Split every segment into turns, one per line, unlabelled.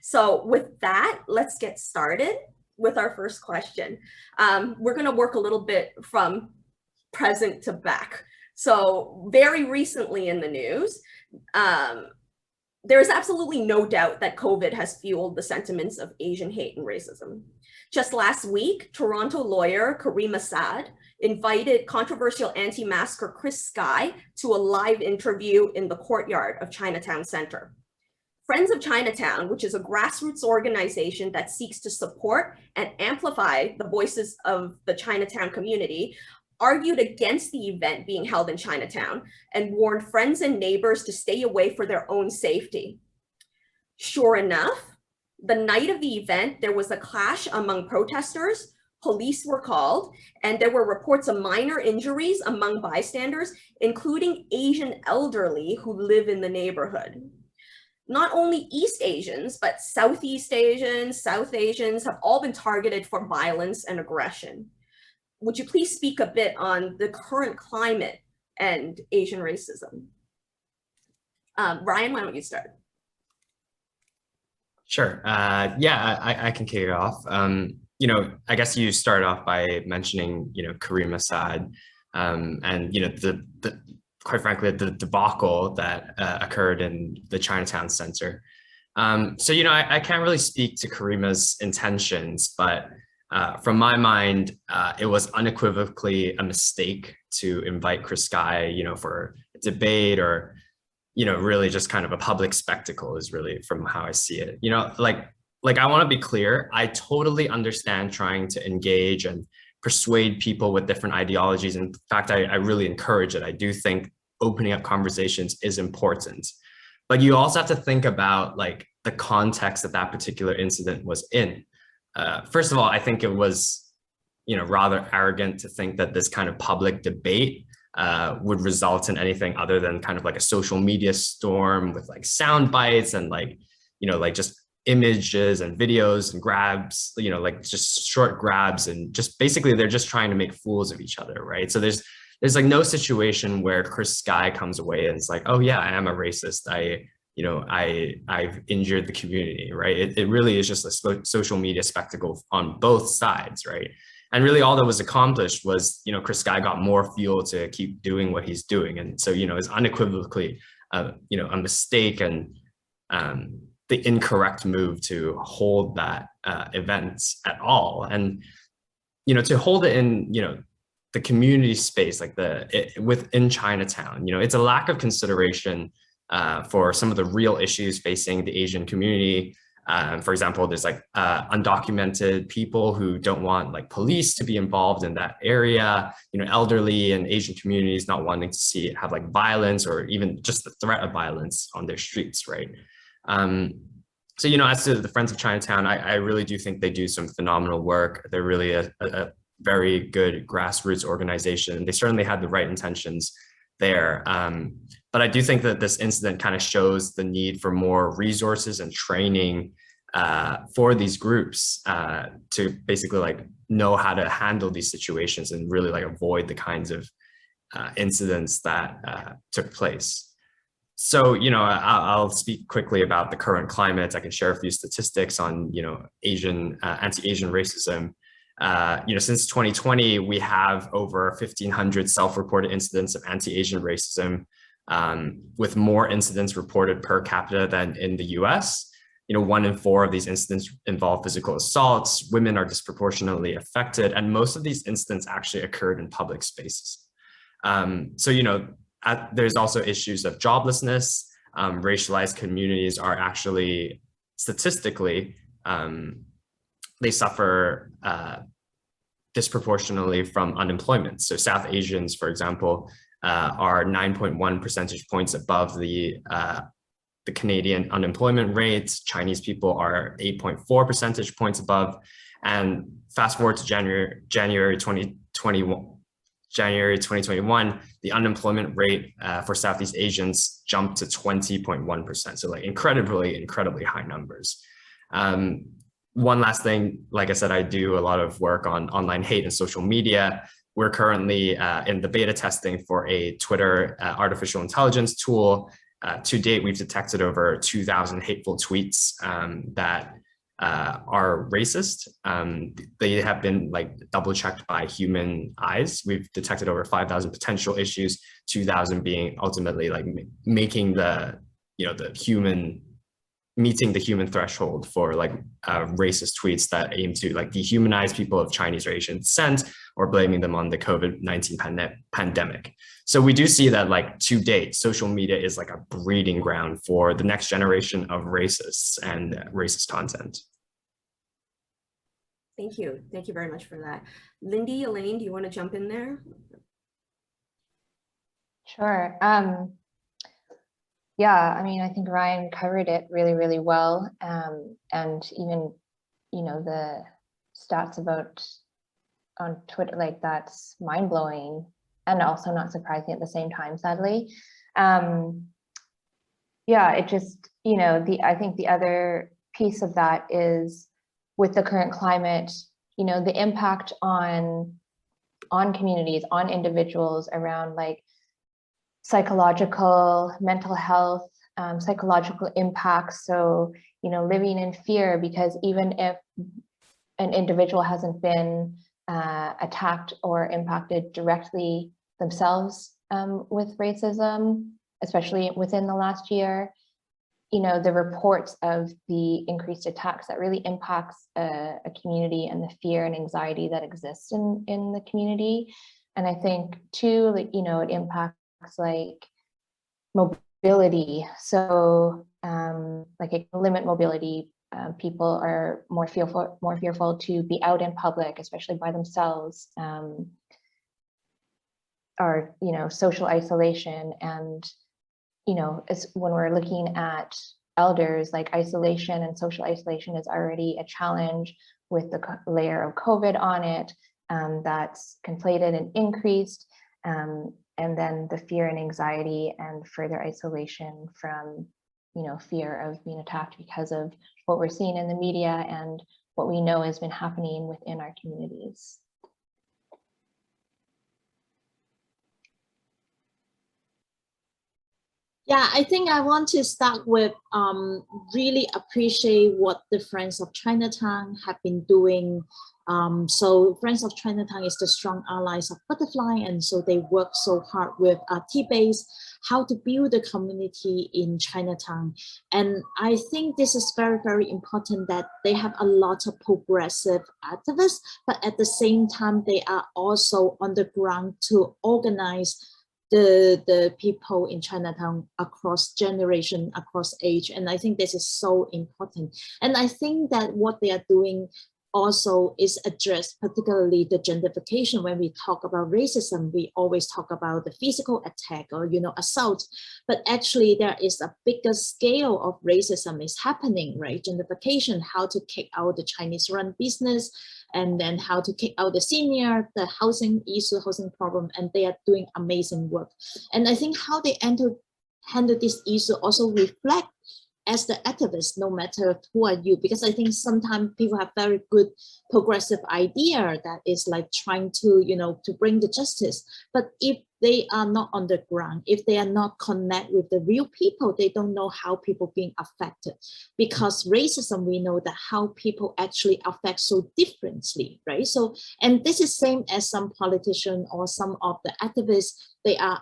So with that, let's get started with our first question. We're going to work a little bit from present to back. So very recently in the news, there is absolutely no doubt that COVID has fueled the sentiments of Asian hate and racism. Just last week, Toronto lawyer Kareem Assad invited controversial anti-masker Chris Sky to a live interview in the courtyard of Chinatown Center. Friends of Chinatown, which is a grassroots organization that seeks to support and amplify the voices of the Chinatown community, argued against the event being held in Chinatown and warned friends and neighbors to stay away for their own safety. Sure enough, the night of the event, there was a clash among protesters, police were called, and there were reports of minor injuries among bystanders, including Asian elderly who live in the neighborhood. Not only East Asians, but Southeast Asians, South Asians have all been targeted for violence and aggression. Would you please speak a bit on the current climate and Asian racism? Ryan, why don't you start?
Sure. Yeah, I can kick it off. I guess you started off by mentioning, Kareem Assad, and the quite frankly the debacle that occurred in the Chinatown Center. I can't really speak to Kareema's intentions, but from my mind, it was unequivocally a mistake to invite Chris Sky, for a debate or, really just kind of a public spectacle is really from how I see it. I want to be clear. I totally understand trying to engage and persuade people with different ideologies. In fact, I really encourage it. I do think opening up conversations is important. But you also have to think about the context that that particular incident was in. First of all, I think it was, rather arrogant to think that this kind of public debate would result in anything other than kind of like a social media storm with sound bites and just images and videos and grabs, just short grabs, and just basically they're just trying to make fools of each other, right? So there's no situation where Chris Sky comes away and it's like, oh yeah, I am a racist. I've injured the community, right? It really is just a social media spectacle on both sides, right? And really all that was accomplished was, Chris Sky got more fuel to keep doing what he's doing. And so, it's unequivocally, a mistake and the incorrect move to hold that event at all. And, to hold it in, the community space, within Chinatown, it's a lack of consideration for some of the real issues facing the Asian community. For example, there's undocumented people who don't want police to be involved in that area, elderly and Asian communities not wanting to see it have violence or even just the threat of violence on their streets, right? As to the Friends of Chinatown, I really do think they do some phenomenal work. They're really a very good grassroots organization. They certainly had the right intentions there. But I do think that this incident kind of shows the need for more resources and training for these groups to basically know how to handle these situations and really avoid the kinds of incidents that took place. So, I'll speak quickly about the current climate. I can share a few statistics on, anti-Asian racism. Since 2020, we have over 1,500 self-reported incidents of anti-Asian racism, with more incidents reported per capita than in the US. 1 in 4 of these incidents involve physical assaults. Women are disproportionately affected, and most of these incidents actually occurred in public spaces. There's also issues of joblessness. Racialized communities are actually statistically, they suffer disproportionately from unemployment. So South Asians, for example, are 9.1 percentage points above the Canadian unemployment rate. Chinese people are 8.4 percentage points above. And fast forward to January 2021, the unemployment rate for Southeast Asians jumped to 20.1%. So incredibly high numbers. One last thing, like I said, I do a lot of work on online hate and social media. We're currently in the beta testing for a Twitter artificial intelligence tool. to date, we've detected over 2,000 hateful tweets that are racist. They have been like double checked by human eyes. We've detected over 5,000 potential issues, 2,000 being ultimately like making the, the human, meeting the human threshold for like racist tweets that aim to like dehumanize people of Chinese or Asian descent or blaming them on the COVID-19 pandemic. So we do see that like to date, social media is like a breeding ground for the next generation of racists and racist content.
Thank you. Thank you very much for that. Lyndi, Elene, do you want to jump in there?
Sure. Yeah, I mean, I think Ryan covered it really, really well. And even, the stats about on Twitter, like that's mind blowing and also not surprising at the same time, sadly. Yeah, it just, I think the other piece of that is with the current climate, the impact on communities, on individuals around like psychological, mental health, psychological impacts. So, living in fear, because even if an individual hasn't been attacked or impacted directly themselves with racism, especially within the last year, the reports of the increased attacks that really impacts a community and the fear and anxiety that exists in the community. And I think too, like, it impacts like mobility. So like it can limit mobility. People are more fearful to be out in public, especially by themselves, or social isolation. And it's when we're looking at elders, like isolation and social isolation is already a challenge with the layer of COVID on it, that's conflated and increased. And then the fear and anxiety and further isolation from, fear of being attacked because of what we're seeing in the media and what we know has been happening within our communities.
Yeah, I think I want to start with really appreciate what the Friends of Chinatown have been doing. So Friends of Chinatown is the strong allies of Butterfly, and so they work so hard with T-Base, how to build a community in Chinatown. And I think this is very, very important that they have a lot of progressive activists, but at the same time, they are also on the ground to organize the people in Chinatown across generation, across age. And I think this is so important. And I think that what they are doing also is address particularly the gentrification. When we talk about racism, we always talk about the physical attack or assault, but actually there is a bigger scale of racism is happening, right? Gentrification, how to kick out the Chinese run business, and then how to kick out the senior, the housing issue, housing problem, and they are doing amazing work. And I think how they handle this issue also reflect as the activist, no matter who are you, because I think sometimes people have very good progressive idea that is like trying to, to bring the justice. But if they are not on the ground, if they are not connect with the real people, they don't know how people being affected. Because racism, we know that how people actually affect so differently, right? So, and this is same as some politician or some of the activists, they are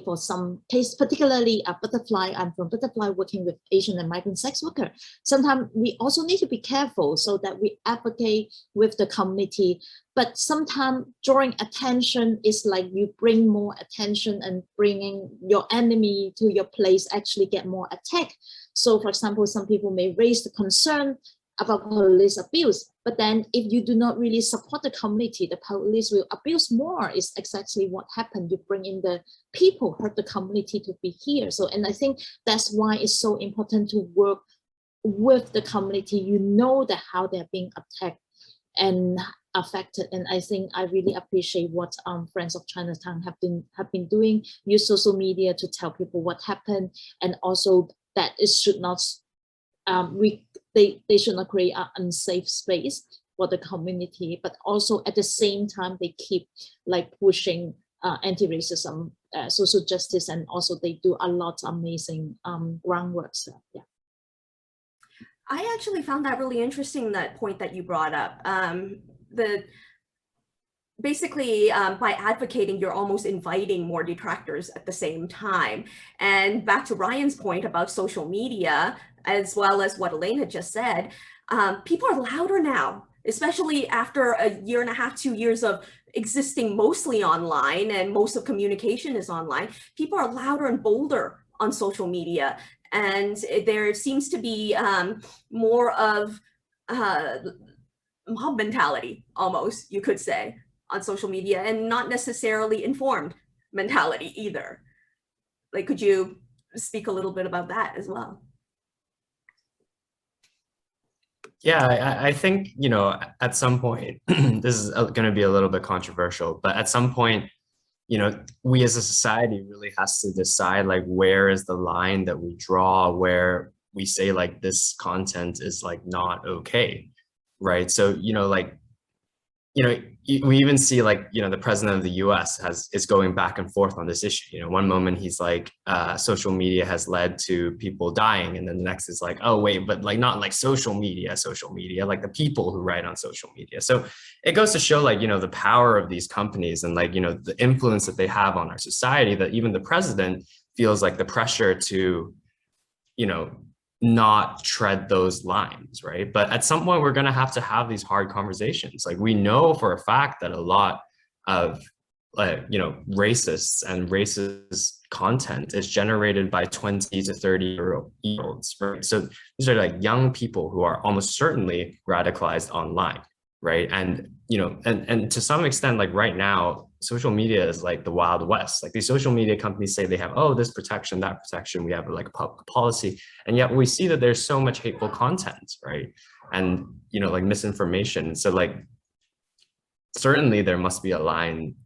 for some case, particularly a Butterfly. I'm from Butterfly working with Asian and migrant sex worker. Sometimes we also need to be careful so that we advocate with the community. But sometimes drawing attention is like you bring more attention, and bringing your enemy to your place actually get more attack. So for example, some people may raise the concern about police abuse, but then if you do not really support the community, the police will abuse more. Is exactly what happened. You bring in the people, hurt the community to be here. So, and I think that's why it's so important to work with the community. That how they're being attacked and affected. And I think I really appreciate what Friends of Chinatown have been doing. Use social media to tell people what happened, and also that it should not they should not create an unsafe space for the community, but also at the same time they keep like pushing anti-racism, social justice, and also they do a lot of amazing groundwork. So, yeah.
I actually found that really interesting, that point that you brought up. Basically, by advocating, you're almost inviting more detractors at the same time. And back to Ryan's point about social media, as well as what Elene had just said, people are louder now, especially after a year and a half, 2 years of existing mostly online, and most of communication is online. People are louder and bolder on social media. And there seems to be more of mob mentality, almost, you could say, on social media, and not necessarily informed mentality either. Like, could you speak a little bit about that as well?
Yeah, I think, you know, at some point, this is going to be a little bit controversial, but at some point, you know, we as a society really has to decide, like, where is the line that we draw, where we say, like, this content is, like, not okay, right? So, you know, like, you know, we even see, like, you know, the president of the US is going back and forth on this issue. You know, one moment he's like, social media has led to people dying, and then the next is like, oh wait, but like not like social media, like the people who write on social media. So it goes to show, like, you know, the power of these companies, and, like, you know, the influence that they have on our society, that even the president feels like the pressure to, you know, not tread those lines, right? But at some point, we're going to have these hard conversations. Like, we know for a fact that a lot of, you know, racists and racist content is generated by 20 to 30-year-olds, right? So these are like young people who are almost certainly radicalized online, right? And, you know, and to some extent, like right now, social media is like the Wild West. Like, these social media companies say they have, oh, this protection, that protection, we have like a public policy, and yet we see that there's so much hateful content, right? And, you know, like misinformation. So, like, certainly there must be a line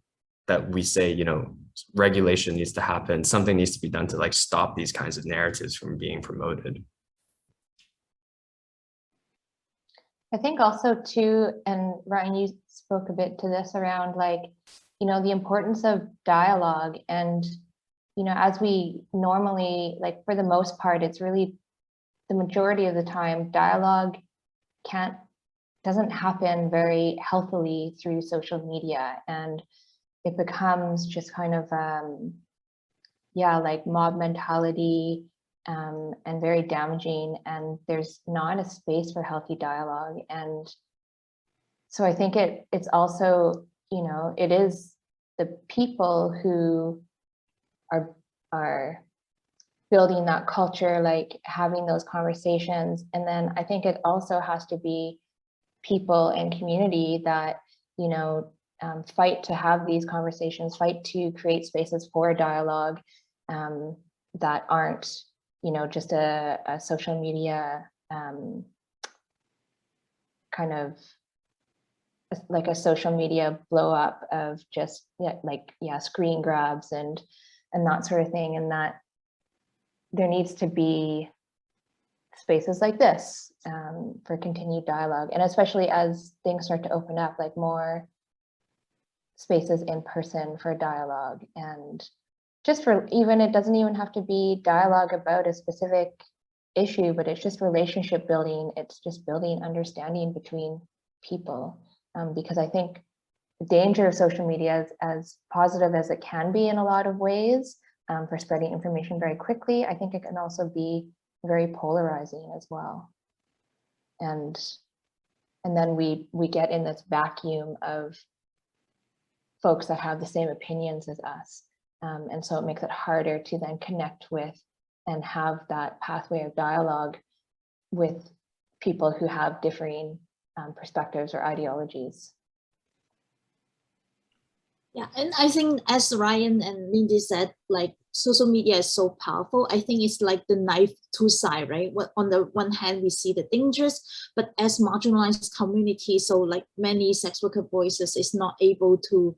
that we say, you know, regulation needs to happen, something needs to be done to, like, stop these kinds of narratives from being promoted.
I think also too, and Ryan, you spoke a bit to this around, like, you know, the importance of dialogue. And, you know, as we normally, like, for the most part, it's really the majority of the time, dialogue doesn't happen very healthily through social media. And it becomes just kind of, yeah, like mob mentality, and very damaging. And there's not a space for healthy dialogue. And so I think it's also, you know, it is the people who are building that culture, like having those conversations. And then I think it also has to be people and community that, you know, fight to have these conversations, fight to create spaces for dialogue, that aren't, you know, just a social media kind of like a social media blow up of just, yeah, like, yeah, screen grabs and that sort of thing. And that there needs to be spaces like this for continued dialogue, and especially as things start to open up, like more spaces in person for dialogue. And just for, even, it doesn't even have to be dialogue about a specific issue, but it's just relationship building. It's just building understanding between people. Because I think the danger of social media, as positive as it can be in a lot of ways, for spreading information very quickly, I think it can also be very polarizing as well. And then we get in this vacuum of folks that have the same opinions as us. And so it makes it harder to then connect with and have that pathway of dialogue with people who have differing perspectives or ideologies.
Yeah, and I think as Ryan and Lyndi said, like, social media is so powerful. I think it's like the knife two sides, right? What, on the one hand, we see the dangers, but as marginalized community, so like many sex worker voices is not able to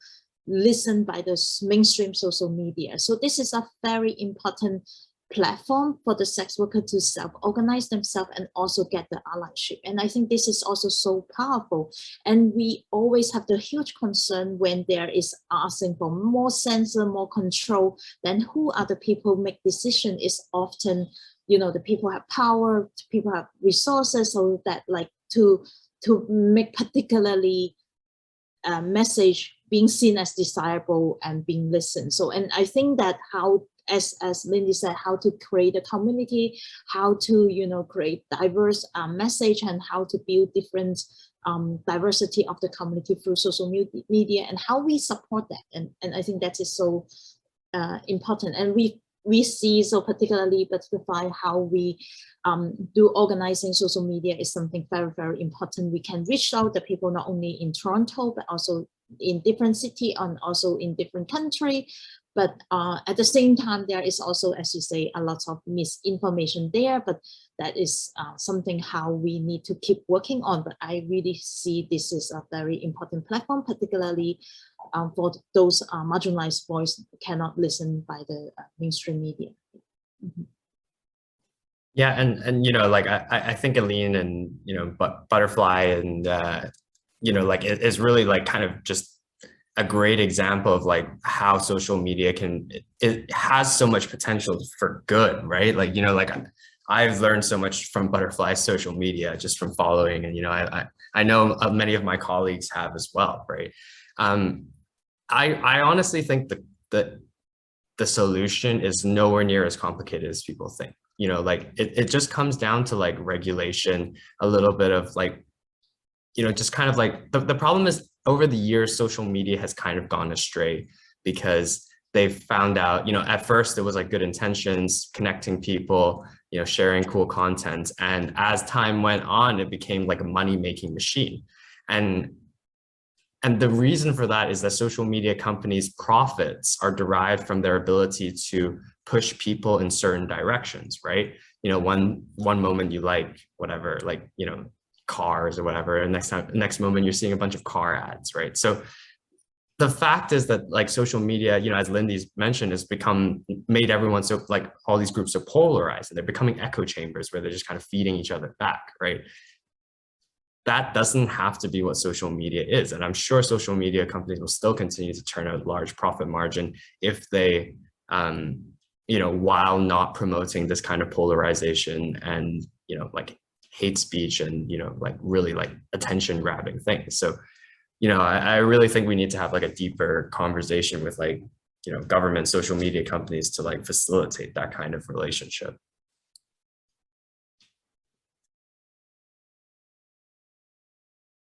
listen by the mainstream social media. So this is a very important platform for the sex worker to self-organize themselves and also get the allyship. And I think this is also so powerful. And we always have the huge concern when there is asking for more censor, more control, then who are the people who make decision is often, you know, the people have power, people have resources, so that like to make particularly message being seen as desirable and being listened. So, and I think that how, as Lyndi said, how to create a community, how to, you know, create diverse message, and how to build different diversity of the community through social media, and how we support that. And I think that is so important. And we see, so particularly Butterfly, how we do organizing social media is something very, very important. We can reach out the people not only in Toronto, but also in different city and also in different country. But at the same time, there is also, as you say, a lot of misinformation there, but that is something how we need to keep working on. But I really see this is a very important platform, particularly for those marginalized voice cannot listen by the mainstream media. Mm-hmm.
Yeah, and you know, like I think Elene and, you know, Butterfly and you know, like it is really like kind of just a great example of like how social media it has so much potential for good, right? Like, you know, like I've learned so much from Butterfly's social media just from following, and, you know, I know many of my colleagues have as well, right? I honestly think that the solution is nowhere near as complicated as people think. You know, like it just comes down to like regulation, a little bit of like, you know, just kind of like the problem is over the years, social media has kind of gone astray because they've found out, you know, at first it was like good intentions, connecting people, you know, sharing cool content. And as time went on, it became like a money-making machine. And the reason for that is that social media companies' profits are derived from their ability to push people in certain directions, right? You know, one moment you like whatever, like, you know, cars or whatever, and next moment you're seeing a bunch of car ads, right? So the fact is that like social media, you know, as Lyndi's mentioned, has made everyone so like all these groups are polarized, and they're becoming echo chambers where they're just kind of feeding each other back, right? That doesn't have to be what social media is. And I'm sure social media companies will still continue to turn out large profit margin if they, you know, while not promoting this kind of polarization and, you know, like hate speech and, you know, like really like attention grabbing things. So, you know, I really think we need to have like a deeper conversation with like, you know, government, social media companies to like facilitate that kind of relationship.